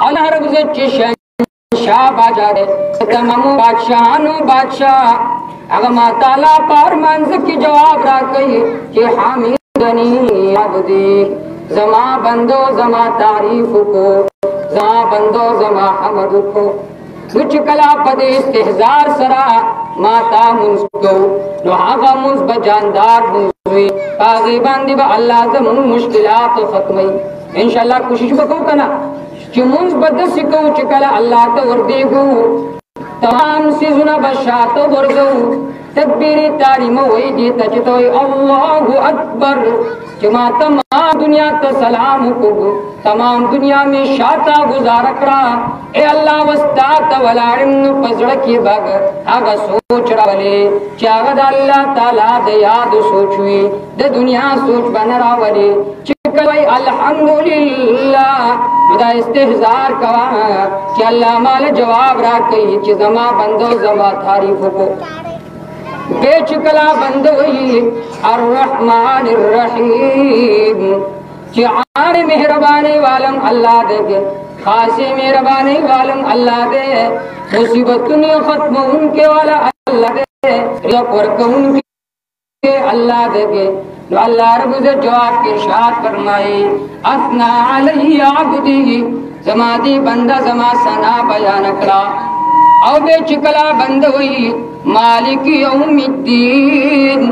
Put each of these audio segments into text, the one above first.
अल्लाह रब इज़्ज़त शाह बाजा दे तमाम बादशाहानो बादशाह अगमा ताला पार मंज की जवाब रा कही कि हामिदनी अब्दी जमा बंदो जमा तारीफ को जमा बंदो जमा हमद को कुछ कला पदे इस्तेहजार सरा माता मुंसको नुहागा मुंस बजानदार मुंसवी काजी बंदी बा अल्लाह जमुन मुश्किलात खत्मई इंशाल्लाह कोशिश बको कना कि मुंस बदस को चिकला अल्लाह तो वर्दी को तमाम सीजुना बशात वर्दो तकबीरी तारीम वही दी तजतो अल्लाहु अकबर जमा तमाम दुनिया तो सलाम को तमाम दुनिया में शाता गुजार करा ए अल्लाह वस्ता तवलारिम पजड़ की बग आगा सोच रावले चागद अल्लाह ताला दे याद सोचवी दे दुनिया सोच बन रावले चिकलई अल्हम्दुलिल्लाह खुदा इस्तेहजार कवा कि अल्लाह माल जवाब रा कही कि जमा बंदो जमा तारीफ को बेचकला बंद हुई अर्रहमानिर रहीम चार मेहरबानी वालम अल्लाह दे खासे मेहरबानी वालम अल्लाह दे मुसीबत खत्म उनके वाला अल्लाह दे उनके अल्लाह दे अल्लाह रब से जवाब के इरशाद फरमाए असना अलैहि अब्दी जमादी बंदा जमा सना बयान करा और बेचकला बंद हुई मालिक यौमिद्दीन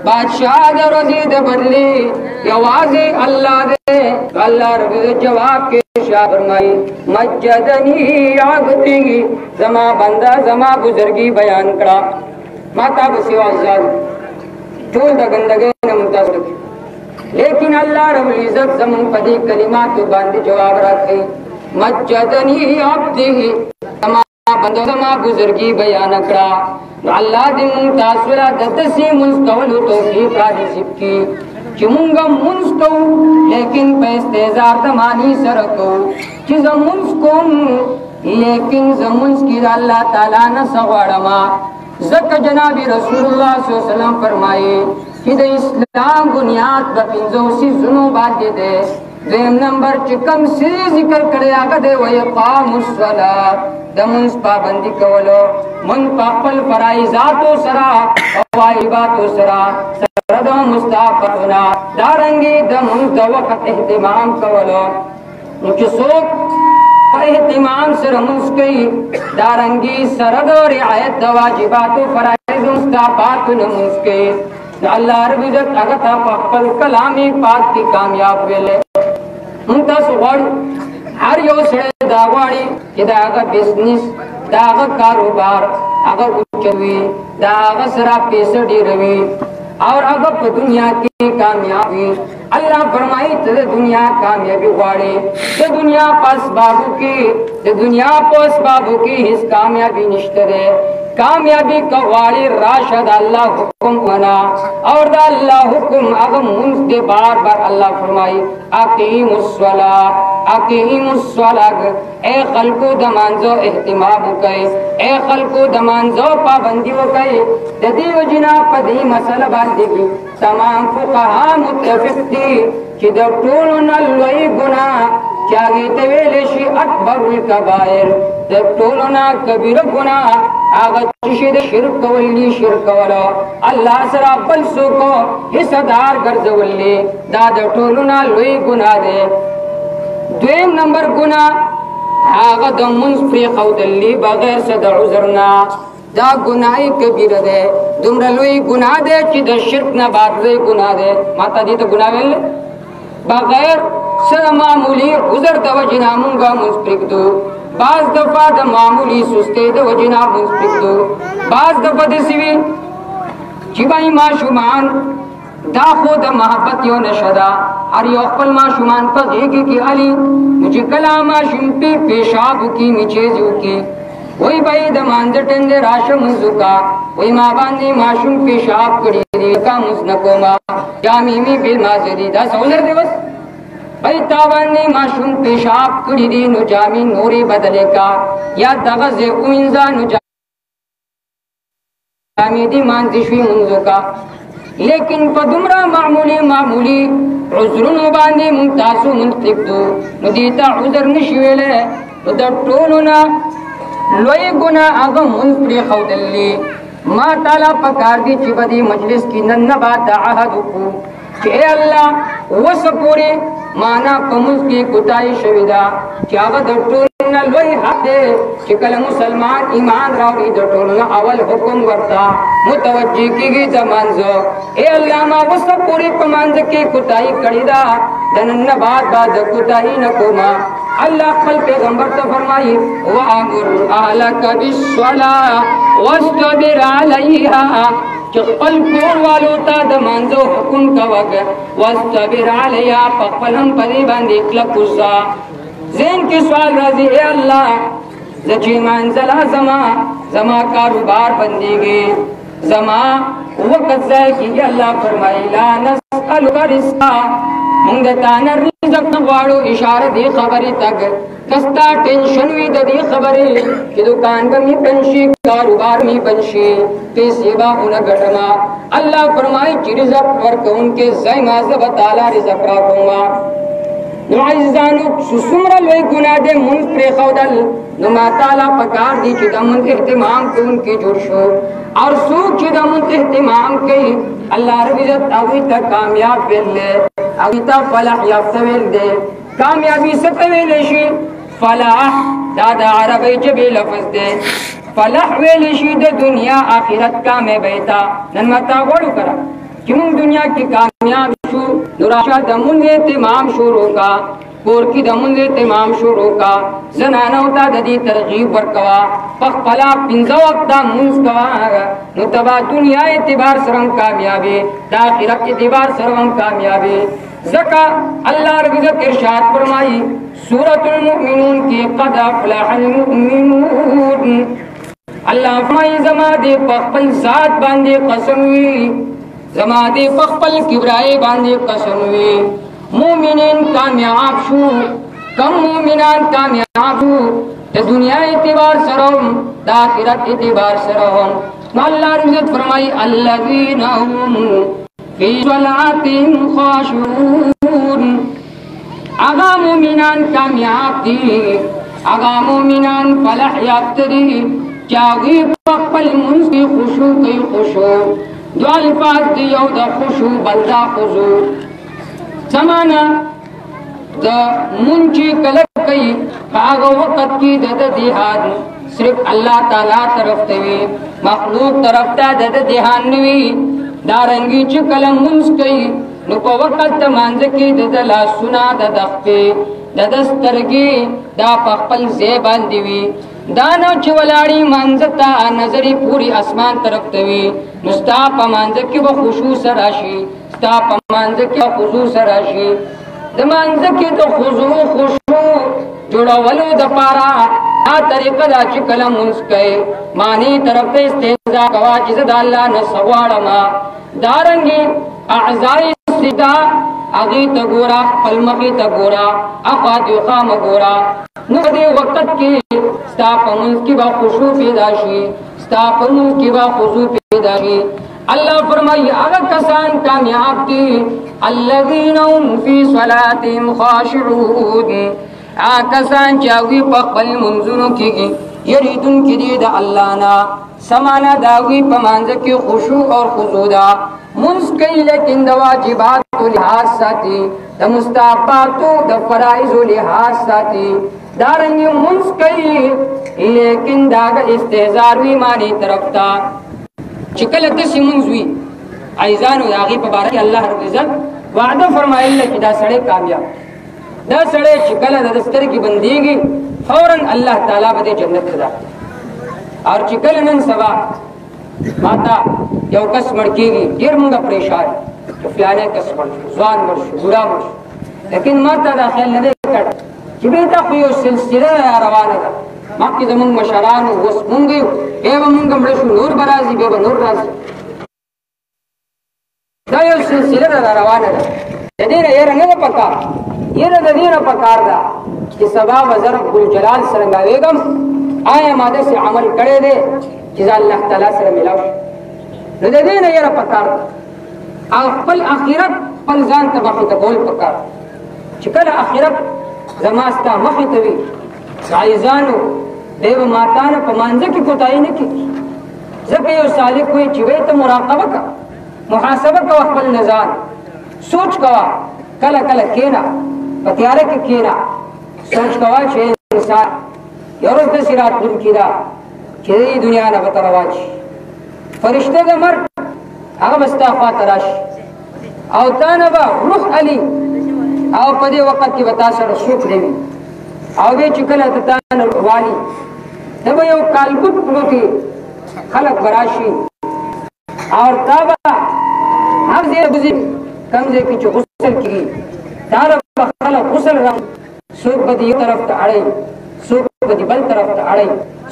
बादशाह रजीद बदले यवाज़े अल्लाह दे अल्लाह रब जवाब के इरशाद फरमाई मज्जदनी अब्दी जमा बंदा जमा बुजुर्गी बयान करा माता बसियो आजाद चोल दगंदगे न मुतासर लेकिन अल्लाह रब इज्जत जमन पदी कलिमात बांध जवाब रखे मज्जदनी अब्दी जमा बंदा जमा बुजुर्गी बयान करा अल्लाह दे मुतासरा ददसी मुस्तवल तौफीक नसीब की चिमुंगा मुंस्तो लेकिन पैस्तेजार दमानी सरको कि जमुंस कोम लेकिन जमुंस की अल्लाह ताला न सवाड़मा जक जनाबी रसूलुल्लाह सल्लल्लाहु अलैहि वसल्लम फरमाए कि द इस्लाम बुनियाद बपिंजो सी जुनो बात दे देम नंबर चिकम से जिक्र करे आगा दे व इकामुस सलात दमुंस पाबंदी कवलो मन पापल फराइजातो सरा वाइबातो सरा सरदो मुस्ताफना दारंगी दमुंस दवकत इहतिमाम कवलो मुझे सोक पर इहतिमाम से रमुंस कई दारंगी सरद और रियायत वाजिबातो फराइज मुस्ताफात नमुंस के अल्लाह रब इज्जत अगता पापल कलामी पाक की कामयाब वेले मुंता सुगड़ हर यो सड़े दावाड़ी इदागा बिजनेस दागा कारोबार अगर उच्चवी दागा सरा पैसे रवि और अगर दुनिया की कामयाबी अल्लाह फरमाई ते दुनिया कामयाबी वाड़े ते दुनिया पास बाबू की इस कामयाबी निश्तरे कामयाबी का वाली राशद अल्लाह हुक्म बना और दा अल्लाह हुक्म अगर मुंस दे बार बार अल्लाह फरमाई अकीमुस सलात ए खल्को दमानजो एहतिमाम कए ए खल्को दमानजो पाबंदी कए ददी वजना पदी मसल बांधी तमाम फुकहा मुत्तफिक थी कि द टोल न लोई गुनाह क्या गीते वेलेशी अकबरुल कबायर द टोल न कबीर गुनाह आगा चिशिद शिरक वल्ली शिरक वाला अल्लाह सरा बल सुको हिस्सेदार गर्जवल्ली दादा टोलुना लोई गुनाह दे द्वेम नंबर गुनाह आगा दमुंस फ्री खौदल्ली बगैर से उजरना दा गुनाही कबीर दे दुमरा लोई गुनाह दे कि द शिरक ना बात दे गुनाह दे माता दी तो गुनाह वेल बगैर से मामूली उजर तवजना मुंगा मुस्प्रिक दो बाज दफा द मामूली सुस्ते द वजना मुस्प्रिक दो बाज दफा द सिवी चिबाई माशुमान दा खुद मोहब्बत यो नशदा हर यो खपल माशुमान पर देगी कि अली मुझे कलामा शिंपी पेशाब की मिचेजू की वही भाई द मांजटन दे राशम मुजुका वही मां बांधी माशुम पेशाब कड़ी दी का मुस्नकोमा जामीमी बिल माजरी दा सोलर दिवस भाई तावानी माशुम पेशाब कड़ी दी नुजामी नूरी बदले का या दगज़ उइंजा नुजामी दी मांजिशवी मुंजुका लेकिन पदुमरा मामूली उजरुन बांधी मुंतासु मुंतिक दो नुदीता उजर निशवेले د ټولو نه لوی ګناه هغه مونږ پرېښودل ما تعالی پکار دي چې په دې مجلس کې نن نه بعد عهد وکړو چې ای الله اوسه پورې مانا په مونږ کې کوتاهي شوې ده چې هغه د ټولو نه لوی حق دی چې کله مسلمان ایمان راوړي د ټولو نه اول حکم ورته متوجه کېږي د مانځه ای الله ما اوسه پورې په مانځ کې کوتاهي کړې ده د نن نه بعد کوتاهي نه کومه اللہ خپل پیغمبر ته فرمایي وامر اهلک بالصلاه واستبر علیها چې خپل کور والو ته د مانځو حکم کوه واستبر علیها په خپل هم پرې باندې کلک اوسه ذهن کې سوال راځي اے الله زه چې منزله زما کاروبار بندېږي زما وقت ځای کې الله فرمایي لا نسألک رزقا مونږ ته نه رزق نه غواړو اشاره دی خبرې تک کستا ټینشن وي د دې خبرې چې دکان به مې بنشي کاروبار مې بنشي پیسې به ونه ګټما الله فرمایي چې رزق ورکوونکې ځای ما زه به تعالی رزق راکوما نو عزیزانو څومره لوی ګناه دی مونږ پرېښودل نو ما تعالی پکار دی چې د مونږ اهتمام کوونکي جوړ شو اور څوک چې د مونږ اهتمام کوي الله رب عزت هغوی ته کامیاب ویل دی هغوی ته فلاح یافته ویل دی کامیابی څه ته ویلی شي فلاح دا د عربۍ ژبې لفظ دی فلاح ویلی شي د دنیا آخرت کامیابۍ ته نن ما تا غواړو که چې مونږ دنیا کې کامیاب شو نو راشه د مونږ اهتمام شروع کا کور کې د مونږ اهتمام شروع کا زنانو ته د دې ترغیب ورکوه په خپله 15 وخته مونځ کوه نو ته به دنیا اعتبار سره هم کامیابې د آخرت اعتبار سره هم کامیابې ځکه الله رب عزت ارشاد فرمایي سورة المؤمنون کې قد افلح المؤمنون الله فرمایي زما دې په خپل ذات باندې قسم وي زما دې په خپل کبرای باندې قسم وي مومنین کامیاب شو کم مومنان کامیاب شو د دنیا اعتبار سره هم د آخرت اعتبار سره هم نو الله عزت فرمایي الذین هم فی صلاتهم خاشعون هغه مومنان کامیاب دي هغه مومنان فلاح یافته دي چې هغوی په خپل لمونځ کې خشوع کوي خشوع دو الفاظ دی یو د خشوع بل دا خضوع زمانہ د مونږ چې کله کوي په هغه وخت کې د دهان صرف الله تعالی طرف ته وي مخلوق طرف ته د دهان نه وي دارنګي چې کله مونږ کوي نو په وخت د مانځ کې د لاسونه د دخپې د دسترګې دا په خپل ځای باندې وي دا نو چې ولاړې مانځ ته نظرې پوری اسمان طرف ته وي نو ستا په مانځ کې به خشوع سره راشي ستا په مانځ کې خضوع سره راشي د مانځ کې د خضوع خشوع جوړولو دپاره دا طریقه دا چې کله مونځ کوې معنی طرف ته استهزا کوه چې زه د الله نه څه غواړم دارنګې اعضای سجده هغې ته ګوره خپل مخې ته ګوره اخوا دیخوا مه ګوره نو په دې وخت کې ستا په مونځ کې به خشوع پیدا شي ستا په مونځ کې به خضوع پیدا شي الله فرمایي هغه کسان کامیاب دي الذین هم فی صلاتهم خاشعون هغه کسان چې هغوی په خپل لمونځونو کې یریدونکي دي د الله نه سمانا د هغوی په مانځه کې خشوع اور خضوع ده مونځ کوي لیکن د واجباتو لحاظ ساتي د مستحباتو د فرایضو لحاظ ساتي دارنګې مونځ کوي لیکن د هغه استهزار وي معنی طرف ته چې کله داسې مونځ وي عزیزانو د هغې په باره کې الله رب عزت وعده فرمایله چې دا سړی کامیاب دا سړی چې کله د سترګې بندېږي فوراً الله تعالی به دې جنت ته داخل اور چې کله نن سبا ماته یو کس مړ کېږي ډېر مونږ پریشان چې فلانی کس مړ شو ځوان مړ شو بوډا مړ شو لیکن ماته دا خیال نه دی کړی چې بیا دا خو یو سلسله روانه ده مخکې زمونږ مشرانو اوس مونږ یو بیا به مونږ مړه شو نور به راځي بیا به نور راځي دا یو سلسله ده روانه ده د دې نه یره نه ده پکار یره د دې نه پکار ده چې سبا به زه ربالجلال سره لاوېږم آیا ما داسې عمل کړی دی چې زه الله تعالی سره میلاو شم نو د دې نه یره پکار ده او خپل آخرت خپل ځان ته مخې ته کول پکار چې کله آخرت زما ستا مخې ته وي عايزانو دیو ماتانا پمانزه کی کوتاہی نکی زکه یو سالک کوئی چوی ته مراقبه کا محاسبه کا خپل نظام سوچ کوا کله کله کینا پتیاره کې کینا سوچ کوا چې انسان یو ورځ د سرات پر کیدا چې دنیا نه به ترواج فرشته د مرګ هغه بستا خوا تراش او تانه با روح علی او په دې وخت کې وتا سره شوق دی او به چې کله تانه والی دغه یو کالبوت پروتي خلق براشي اور تابا هر دې بزي کمزې کې چې غسل کیږي دار خلق غسل را سوق په دې طرف ته اړي سوق په دې بل طرف ته اړي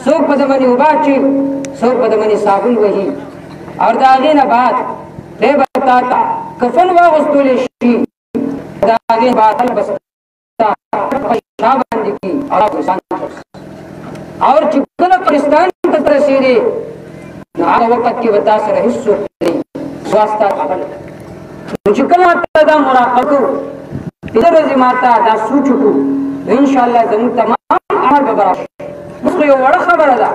سوق په دې باندې وباچي سوق په دې باندې صابون وهي اور دا غینه بعد دې بتاتا کفن واغستول شي دا غینه بعد بس شابان دي کی اور انسان اور چې کله پاکستان ته رسیدي نو هغه وخت کې وتا سره هیڅ دی واسطه خبر چې کله ته دا مراقبه دې ورځې ماته دا سوچو ان شاء الله زموږ تمام اعمال به برابر مخ یو وړه خبره ده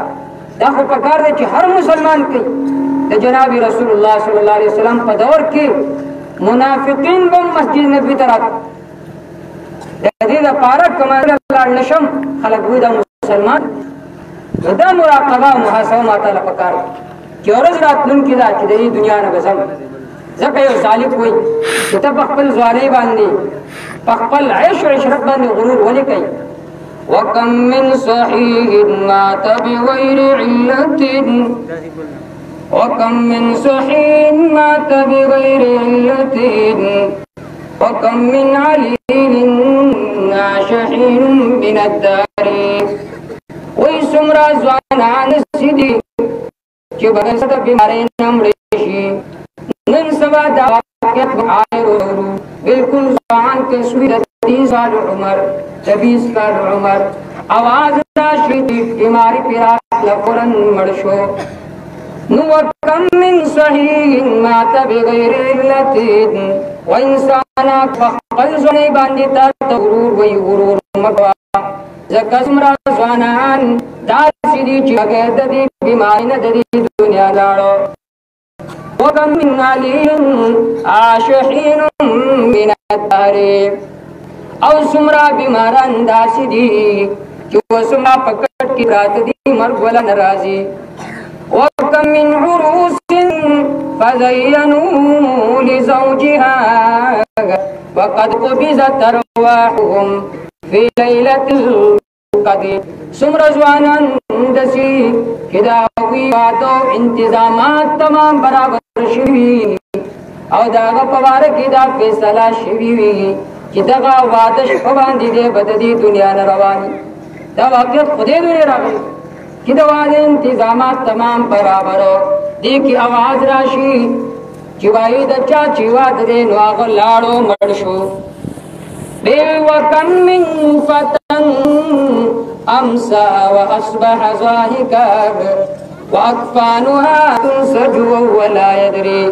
دا خو په کار دی چې هر مسلمان کوي د جناب رسول الله صلی الله علیه وسلم په دور کې منافقین به مسجد نبوي ته راتلل د دې لپاره کومه الله نشم خلک وي دا مسلمان دا مراقبه محاسبه ماته لپاره چې ورځ راتلونکې ده چې د دې دنیا نه بزم ځکه یو سالک وي چې ته په خپل ځوانۍ باندې په خپل عیش او عشرت باندې غرور ولې کوي وكم من صحيح مات بغير علة وكم من صحيح مات بغير علة وكم من عليل ناشحين من الدار ويسمرا زوانان سيدي چې بغیر ست بیماری نمړي شي نن سبا دا واقعیت عایرو بالکل ځوان کې سوی 30 سال عمر 20 سال عمر आवाज راشي بیماری پیرات لفورن مړ شو نو وکم من صحیح مات بغیر علت وانسان فقل ځنی باندې تا غرور وی غرور مکوا زکه سمرا ځوانان دا سړي چې هغه د دې بیماری نه د دې دنیا لاړو وکم من علیم عاشحین من الدار او سمرا بیماران داسې دي چې وسما پکټ کې رات دي مرګ ولا ناراضي وكم من عروس فزينوا لزوجها وقد قبضت أرواحهم في ليلة القدر سمر زوانان دسی کدا وی وادو انتظامات تمام برابر شوی او داغه پوار کدا فیصله شوی چې دغه وادش په باندې دې بددي دنیا نه رواني دا واقعیت خدای دې راغلی کہ دوالے انتظامات تمام برابرو دیکھی آواز راشی چوائی دچا چوا دے نواغ لاڑو مرشو بے وکم من فتن امسا واصبح ضاحکا واکفانها تنسجو ولا يدری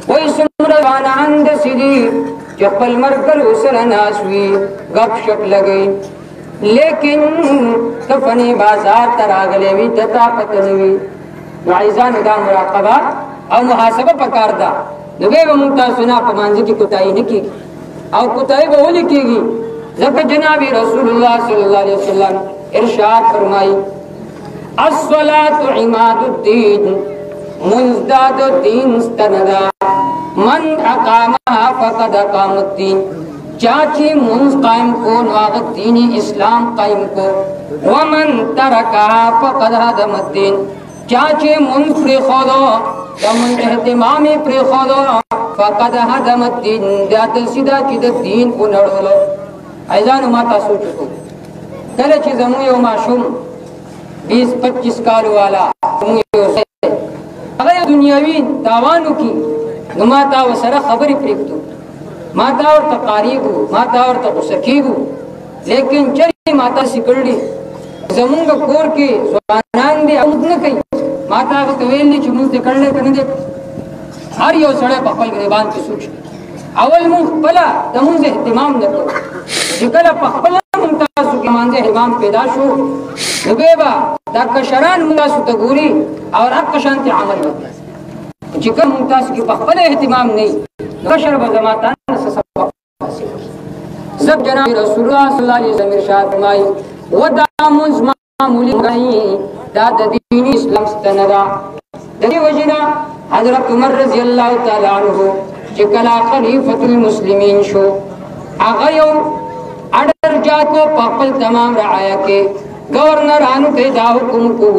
وی سمروان عند سیدی چپل مرکل اسر ناسوی گپ شپ لگئی لیکن کفنی بازار تراغلے وی تطاقت نوی وعیزان دا مراقبہ او محاسبہ پکار دا نبی و ممتاسونا پمانزی کی کتائی نکی او کتائی بہولی کی گی ذکر جناب رسول اللہ صلی اللہ علیہ وسلم ارشاد فرمائی الصلاة عماد الدین مزداد الدین استندا من اقامها فقد اقام الدین چاچی منز قائم کو نواغت دینی اسلام قائم کو ومن ترکا فقد هدم الدین چاچی منز پری خودو ومن احتمامی پری خودو فقد هدم الدین دیاتل سیدہ چید دین کو نڑولو ایزانو ماتا سوچو کل چی زمو یو معشوم 20-25 کالو والا زمو یو سید اگر دنیاوی تاوانو کی نماتا و سر خبری پریکتو ماتا اور تقاریبو ماتا اور تقسکیبو لیکن چری ماتا سکڑی زمونگا کور کے زوانان دے امد نکئی ماتا اگر تویل لی چی منز دے کرنے کرنے دے ہر یو سڑے پخپل گریبان کی سوچ اول منز پلا دا منز احتمام نکو جکل پخپلا ممتازو مانځه امام پیدا شو نبيبا دا کشران موږ ست ګوري او حق شانتي عمل وکړي چې کوم تاسو کې په خپل اهتمام نه کشر به زماتان سبب زب جناب رسول الله صلی الله علیه وسلم ارشاد فرمایي ودامز معمولی غنی دا د دین اسلام ستندا د دې وجنا حضرت عمر رضی الله تعالی عنہ چې کلا خلیفۃ المسلمین شو هغه یو اډر جاتو په خپل تمام رعایا کې گورنرانو ته دا حکم کو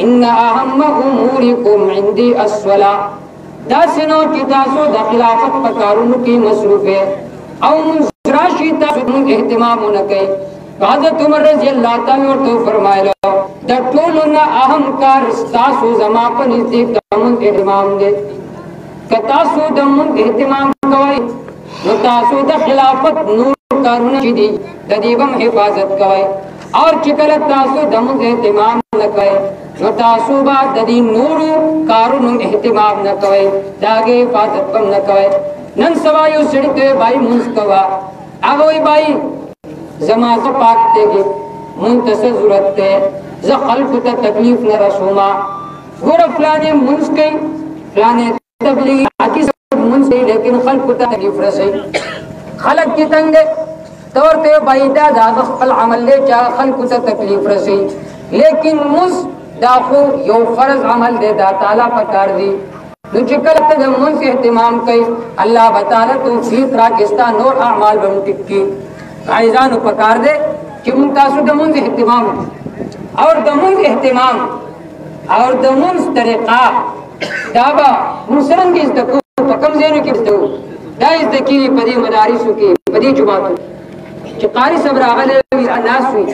ان اهم امورکم عندي الصلاه دا سينو چې تاسو د خلافت په کارونو کې مصروف او راشي تاسو اهتمام نه کوي حضرت عمر رضی الله تعالی عنہ فرمایله د ټولو نه اهم کار تاسو زما په نزدیک تمون اهتمام دي که تاسو د مون اهتمام کوئ نو تاسو د خلافت نور کارونه چې دي د دې هم حفاظت کوئ اور چې کله تاسو د مون اهتمام نه کوئ نو تاسو به د دې نور کارونو اهتمام نه کوئ داګه حفاظت هم نه کوئ نن سبا یو سړی ته بھائی مونږ کوا هغه وی بھائی زما ز پاک دیږي منتصر ضرورت ته ز خلق ته تکلیف نه رسوما ګور فلانه مونږ کوي فلانه تبلیغ حدیث مونږ کوي لیکن خلق ته تکلیف رسي خلق کی تنگ تور ته بھائی دا خپل عمل له چا خلق ته تکلیف رسي لیکن مز دا خو یو فرض عمل دی دا تعالی په کار دی نو چې کله ته د مونږ اهتمام کوي الله تعالی توفیق راکستا نور اعمال به ټکی عايزانو پکار دے چې مونږ تاسو د مونږ اهتمام اور د مونږ اهتمام اور د مونږ طریقہ دا به موږ څنګه زده کوو په کوم ځای کې زده کوو دا زده کیږي په دې مدارسو کې په دې جماعتو چې قاری صاحب راغلي وي اناس وي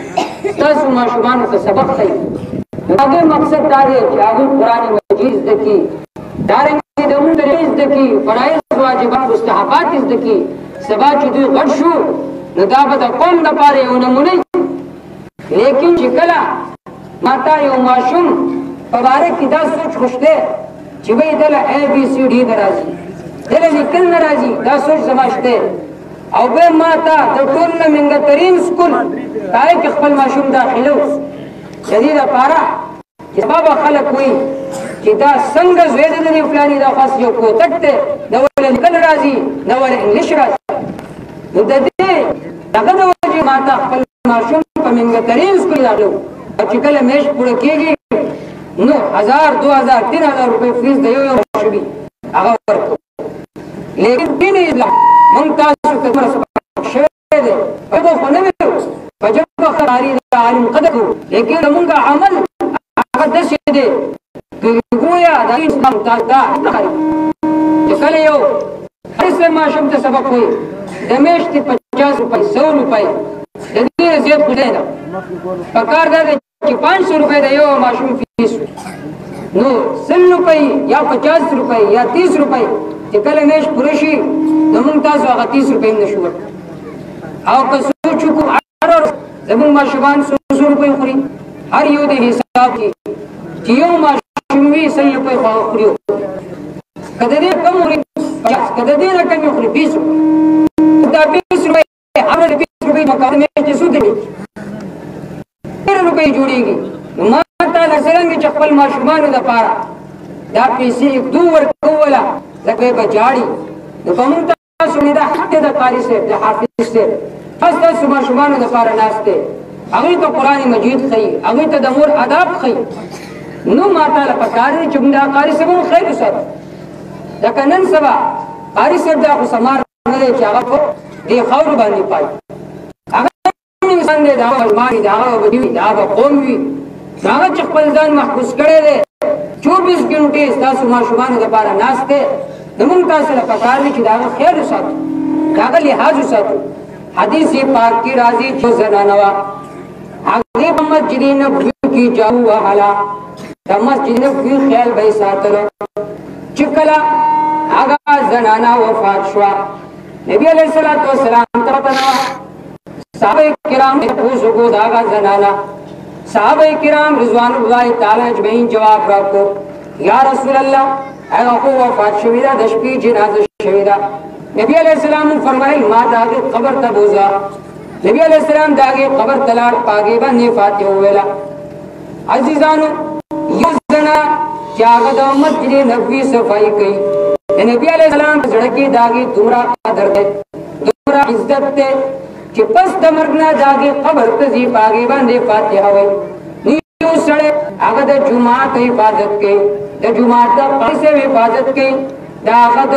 تاسو ماشومان ته سبق کوي هغه مقصد دا دی چې هغه قرآن مجید زده کی دارنګه د مونږ طریقې زده کی فرایض واجبات مستحبات زده کی سبا چې دوی غټ شو نو دا به د قوم لپاره یو نمونه لیکن چې کله ماته یو ماشوم په باره کې دا سوچ خوشته چې وایي دله اے بي سي ډي ناراضي دله لیکل ناراضي دا سوچ زماشته او به ماته د ټول نه منګه ترين سکول پای کې خپل ماشوم داخلو شدید لپاره چې بابا خلک وایي چې دا څنګه زوی د دې فلاني دا خاص یو کوتک ته دا ول لیکل راځي دا ول انګلیش راځي نو د دې دغه د وجه ماته خپل ماشوم په منګه ترين سکول راغلو چې کله مېش پوره کېږي نو 1000 2000 3000 روپے فیس دی یو شوی هغه ورکو لیکن دین اسلام ممتاز کمر شوی دی هغه خو نه ویو فجب خاري عالم قدر لیکن موږ عمل هغه د شه دی ګویا د اسلام دا کله یو هیڅ ماشوم ته سبق وي د میاشتې 50 روپۍ 100 روپۍ د دې زیات خدای نه پکار دا چې 500 روپۍ د یو ماشوم فیس نو 100 روپۍ یا 50 روپۍ یا 30 روپۍ چې کله میاشت پوره شي نو موږ تاسو هغه 30 روپۍ نشو او که سوچ کو هر زموږ ماشومان 100 روپۍ خوري هر یو د حساب کې چې یو ماشوم وی 100 روپۍ خوري کله دې کم خوري کله دې رقم خوري 20 دا 20 روپۍ هر 20 روپۍ مقابله میں چې سود دي 13 روپۍ جوړيږي ما ته څنګه چې خپل ماشومان د پاره دا پیسې دوه ورکولا لکه بچاړي نو کوم تاسو نه دا حق د قاری سے د حافظ سے تاسو ماشومان د پاره ناشته هغه ته قران مجید خي هغه ته د مور آداب خي نو ما ته پکاره چې موږ قاری سے مو خیر وسات دا کنن سبا قاری سے دا خو سمار نه چې هغه دی خور باندې پای هغه انسان دی دا مالي دا وی دا قوم وی هغه چې خپل ځان محفوظ کړي دي 24 غنټه تاسو ماشومان د پاره ناشته زمون تاسو له پکار دي چې دا خیر وساتو دا لحاظ وساتو حدیث پاک کی راضی چې زنانوا هغه په مسجد نبوي کې جاو وهلا د مسجد نبوي خیال به ساتلو چې کله هغه زنانا وفات شو نبی علیہ الصلوۃ والسلام ته پتاوه صحابه کرام ته پوښتنه داغه زنانا صحابه کرام رضوان الله تعالی اجمعین جواب راکو یا رسول الله هغه وفات شوی دا د شپې جنازه شوی دا نبی علیہ السلام فرمایل ما دا قبر ته بوزا نبی علیہ السلام داغه قبر تلاړ پاګې باندې فاتحه ویلا عزیزانو یو زنا چاغه د مسجد نبوي صفائی کوي نبی علیہ السلام زړه کې داغه دومره قدر ده دومره عزت ده چې پس د مرګ نه داغه قبر ته ځي پاګې باندې فاتحه وي یو سره هغه د جمعه ته حفاظت کوي د جمعه د پیسې حفاظت کوي داغه د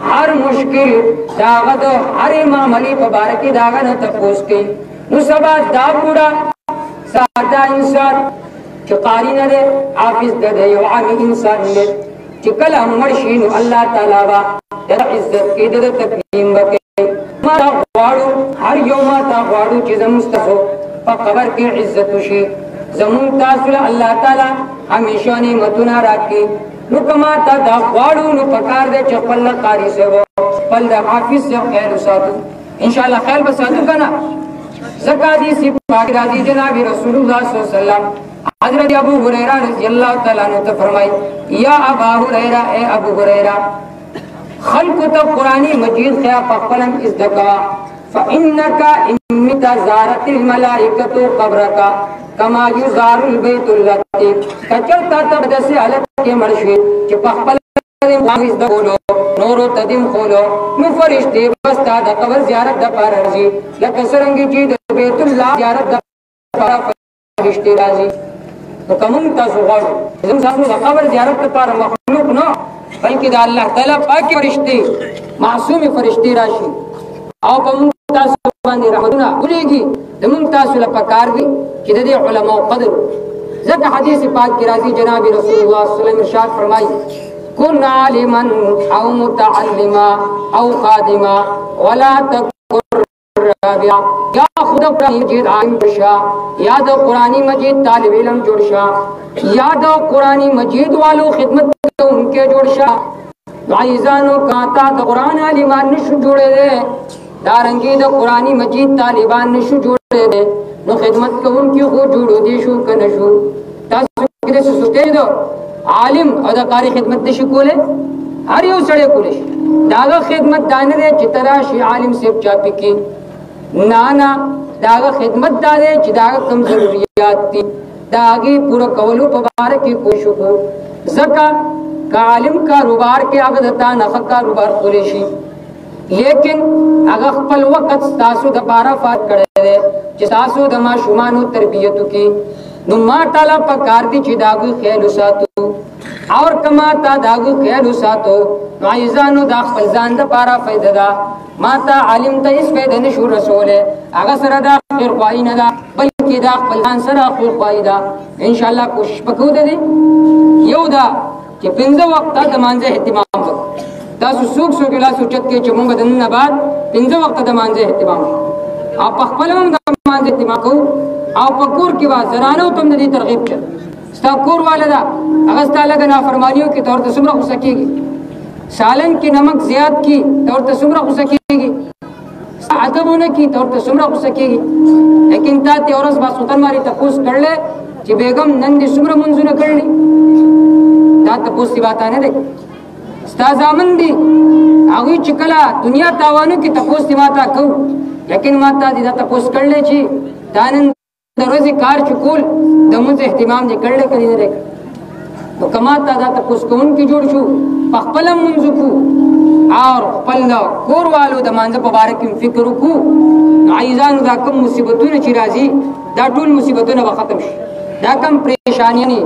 هر مشکل داغه د هر معاملې په باره کې داغه نه تپوس کوي نو سبا دا پورا ساده انسان چې قاری نه دی حافظ دی یو عام انسان دی چې کله مړ شي نو الله تعالی با د عزت کې د تکریم وکړي ما غواړو هر یو ما تا غواړو چې زموږ په قبر کې عزت وشي زمون تاسو له الله تعالی همیشه نعمتونه راکړي نو کما تا دا غواړو نو پکار دې چې خپل قاری سے وو خپل د حافظ سے خیر وساتو ان شاء الله خیر وساتو کنه زکاتی سی پاک راضی جناب رسول الله صلی الله علیه وسلم حضرت ابو هريره رضی اللہ تعالی عنہ نے فرمائی یا ابا هريره اے ابو هريره خلق تو قرآنی مجید خیا پخلم از دکا فإنك إن زارت الملائكة قبرك كما يزار البيت اللطيف کچرتا تب دسی حالت کے مرشوی چی پخپل واغیز دا کولو نورو تدیم کولو نو فرشتی بستا دا قبر زیارت دا پار رزی لکسرنگی چی دا بیت اللہ زیارت دا پار فرشتی رازی تو کمون تاسو غاڑو ازم ساسو دا قبر زیارت دا پار مخلوق نو بلکہ دا اللہ تعالی پاکی فرشتی معصوم فرشتی راشی او پمون تاسو باندې رحمتونه ولېږي د مونږ تاسو لپاره کار دي چې د دې علماء قدر ځکه حدیث پاک کې راځي جناب رسول الله صلی الله علیه وسلم ارشاد فرمایي كن عالما او متعلما او خادما ولا تكن رابعا یا خود قرآن مجید عالم جوړ یا د قرآن مجید طالب علم جوړ یا د قرآن مجید والو خدمت کوونکې جوړ عزیزانو کاتا د قرآن عالمان نشو جوړې ده دارنګي د قرآنی مجید طالبان نشو جوړې دي نو خدمت کوونکي خو جوړو دي شو کنه شو تاسو کې څه سوچې دو عالم او د کاری خدمت نشي کوله هر یو سړی کوله داغه خدمت دانه دي چې تراشي عالم سیب چاپی کې نه داغه خدمت داري چې داغه کم ضرورت دي داغه پورا کولو په بار کې کوشش وکړو زکه عالم کاروبار کې هغه دتا نه کاروبار کولی شي لیکن هغه خپل وخت تاسو د بارا فات کړی دی چې تاسو د ماشومانو تربیت وکړي نو ما تعالی په کار دي چې داغو خیال وساتو اور کما تا داغو خیال وساتو نو عزیزانو دا خپل ځان د بارا فائدہ ده ما تا عالم ته هیڅ فائدہ نشو رسوله هغه سره دا خیر خوای نه ده بلکې دا خپل ځان سره خیر خوای ده ان شاء الله کوشش وکړو ده یو دا چې پنځه وخت د مانځه اهتمام وکړو تاسو څوک لا سوچت کې چې موږ د نن بعد پنځه وخت د مانځه اهتمام او په خپل هم د مانځه اهتمام کوو او په کور کې وا زنانو تم د دې ترغیب کړ ستا کور والدا هغه ستاله د نافرمانیو کې تور ته څومره غوسه کېږي سالن کې نمک زیات کی تور ته څومره غوسه کېږي ادبونه کې تور ته څومره غوسه کېږي لیکن تا ته اورس با سوتن ماری تپوس کړل چې بیگم نن دې څومره منځونه کړلې دا تپوس دی واتانه ده استازامن دي هغه چې کله دنیا تاوانو کې تپوس دی ماته کو لیکن ماته دې تپوس کړل چې دانن دروازه کار چکول د موږ اهتمام دې کړل کړي نه ده نو کماته دا تپوس کوون کې جوړ شو خپل منځ کو اور خپل کور والو د مانځ په باره کې فکر وکړو عايزان دا کوم مصیبتونه چې راځي دا ټول مصیبتونه به ختم شي دا کم پریشانی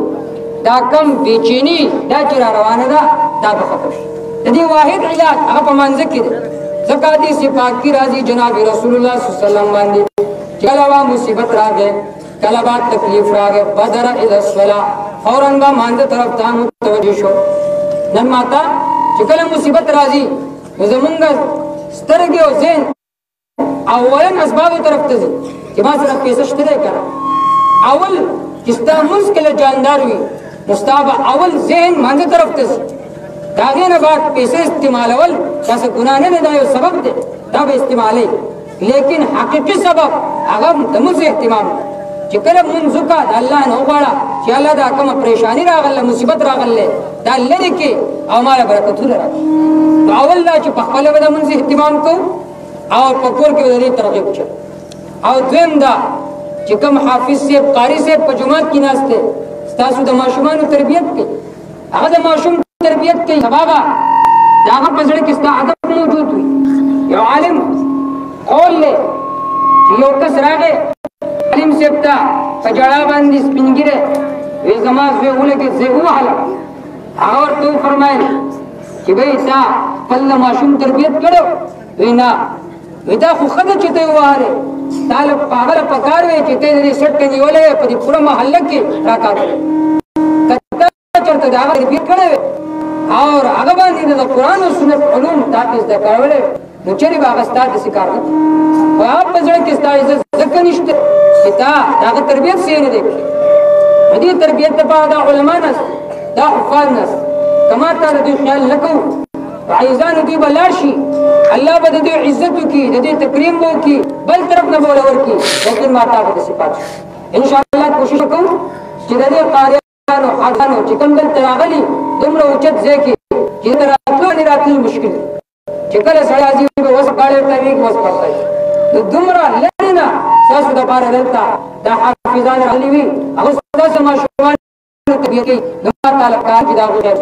دا کم بیچینی دا چې روانه ده دا به ختم شي د دې واحد علاج هغه په مانځ کې ده زکاتی سی پاک کی راضی جناب رسول الله صلی الله علیه وسلم باندې کله وا مصیبت راغې کله با تکلیف راغې بدر الى الصلاه فورا با مانځ طرف ته متوجه شو نن ماتا چې کله مصیبت راځي زمونږ سترګې او ذهن اولن اسباب طرف ته چې ما سره پیسې شته کړه اول چې ستا مشکل جاندار وي مستاب اول ذهن مانځ طرف ته داغه نه بعد پیسې استعمالول تاسو ګنا نه دی یو سبب دی دا به استعمالي لیکن حقيقي سبب هغه د موږ اهتمام چې کله مونږ کا الله نه وغواړه چې الله دا کوم پریشانی راغله مصیبت راغله دا لری کې او مال برکت راغله اول لا چې په خپل ودا مونږ اهتمام کو او په کور کې ودرې ترغیب چي او دویم دا چې کوم حافظ صاحب قاری صاحب په جماعت کې ناشته تاسو د ماشومانو تربیت کوي هغه د ماشوم تربیت کوي بابا داغه پزړه کې ستا ادب موجود وي یو عالم قول له چې یو کس راغی عالم صاحب ته په جړا باندې سپینګره وی زماز وی ولګي زه وهله هغه ورته فرمایي چې به تا خپل ماشوم تربیت کړو وینا ودا خو خدای چې ته واره طالب پاغل پکار وي چې ته دې سټ کې نیولې په دې پوره محله کې راکاږي کته چرته دا تربیت کړو اور هغه باندې د قرآن او سنت علوم تاسو د کارولې نو چې باغ استاد د سکار او په ځړ کې استاد ځکه نشته چې تا دا تربیت سي نه دی دې تربیت په دا علما نه دا حفاظ نه کما ته دې خیال لکو عايزان دې بلاشي الله بده دې عزت کی دې تکریم وو کی بل طرف نه بولور کی لیکن ماته په صفات ان شاء الله کوشش وکړو چې دې قاریانو حاضرانو چې کوم دل تراغلي دومره اوچت ځکه چې راتلو نه راتل مشکل چې کله سړی راځي به وس کاله کوي وس پاتای دومره لرینا تاسو د بار دلته د حافظان علي وي هغه تاسو ما شوان تبي کې نو تعالی کار کې دا وګورئ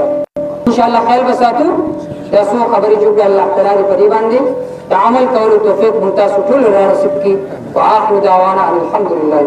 ان شاء الله خیر وساتو تاسو خبرې جوړه الله تعالی په دې باندې عمل کولو توفیق مونږ تاسو ټول را نصیب کړي واخر دعوانا الحمدلله